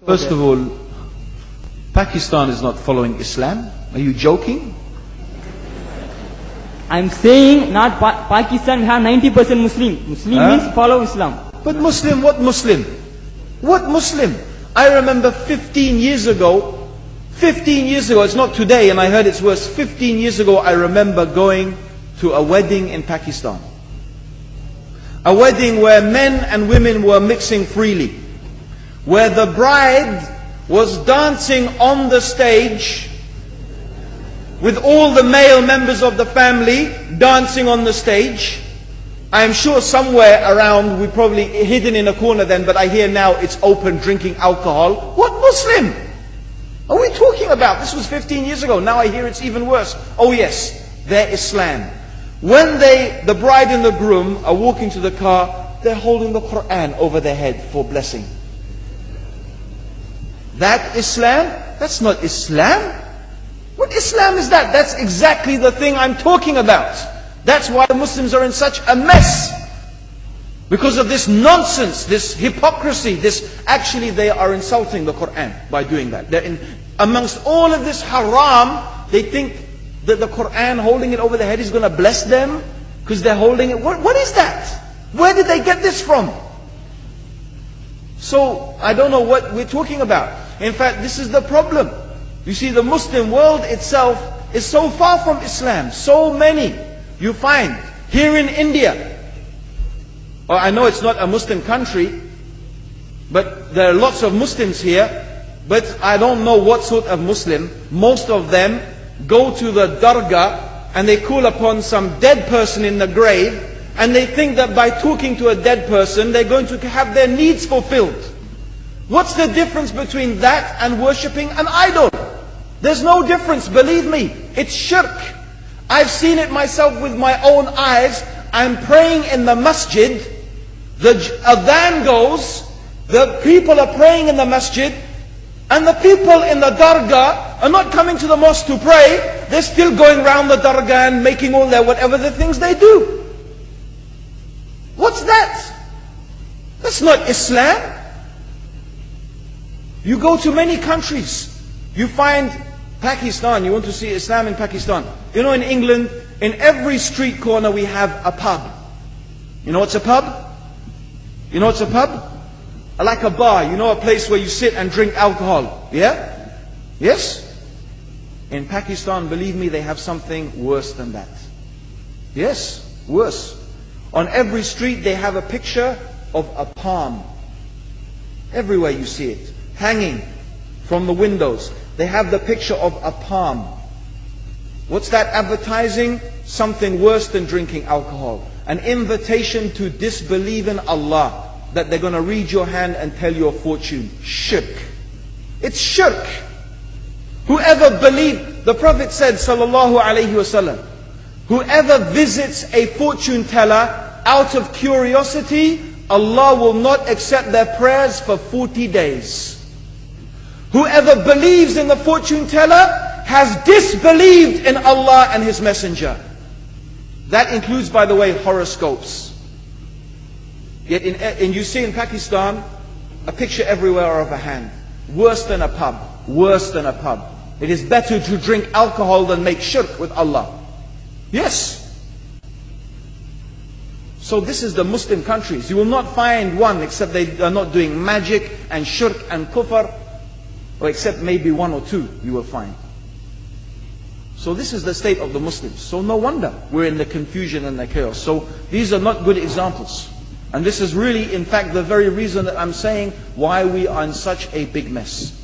First of all, Pakistan is not following Islam. Are you joking? I'm saying not Pakistan, we have 90% Muslim. Muslim means follow Islam. But Muslim, what Muslim? What Muslim? I remember 15 years ago, it's not today and I heard it's worse. 15 years ago I remember going to a wedding in Pakistan. A wedding where men and women were mixing freely. Where the bride was dancing on the stage with all the male members of the family dancing on the stage. I am sure somewhere around, we probably hidden in a corner then, but I hear now it's open, drinking alcohol. What Muslim are we talking about? This was 15 years ago. Now I hear it's even worse. Oh yes, they're Islam. When the bride and the groom are walking to the car, they're holding the Quran over their head for blessing. That Islam? That's not Islam. What Islam is that? That's exactly the thing I'm talking about. That's why the Muslims are in such a mess. Because of this nonsense, this hypocrisy, actually they are insulting the Quran by doing that. Amongst all of this haram, they think that the Quran, holding it over their head, is going to bless them because they're holding it. What is that? Where did they get this from? So, I don't know what we're talking about. In fact, this is the problem. You see, the Muslim world itself is so far from Islam. So many you find here in India. Or I know it's not a Muslim country, but there are lots of Muslims here. But I don't know what sort of Muslim. Most of them go to the dargah and they call upon some dead person in the grave. And they think that by talking to a dead person, they're going to have their needs fulfilled. What's the difference between that and worshipping an idol? There's no difference, believe me. It's shirk. I've seen it myself with my own eyes. I'm praying in the masjid. The adhan goes. The people are praying in the masjid. And the people in the dargah are not coming to the mosque to pray. They're still going around the dargah and making all their whatever the things they do. What's that? That's not Islam. You go to many countries. You find Pakistan, you want to see Islam in Pakistan. You know, in England, in every street corner we have a pub. You know what's a pub? You know what's a pub? Like a bar, you know, a place where you sit and drink alcohol. Yeah? Yes? In Pakistan, believe me, they have something worse than that. Yes, worse. On every street they have a picture of a palm. Everywhere you see it, hanging from the windows. They have the picture of a palm. What's that advertising? Something worse than drinking alcohol. An invitation to disbelieve in Allah. That they're going to read your hand and tell your fortune. Shirk. It's shirk. Whoever believed, the Prophet said, sallallahu alaihi wasallam, whoever visits a fortune teller out of curiosity, Allah will not accept their prayers for 40 days. Whoever believes in the fortune teller has disbelieved in Allah and His Messenger. That includes, by the way, horoscopes. Yet you see in Pakistan, a picture everywhere of a hand. Worse than a pub. Worse than a pub. It is better to drink alcohol than make shirk with Allah. Yes. So this is the Muslim countries. You will not find one except they are not doing magic and shirk and kufr, or except maybe one or two you will find. So this is the state of the Muslims. So no wonder we're in the confusion and the chaos. So these are not good examples. And this is really, in fact, the very reason that I'm saying why we are in such a big mess.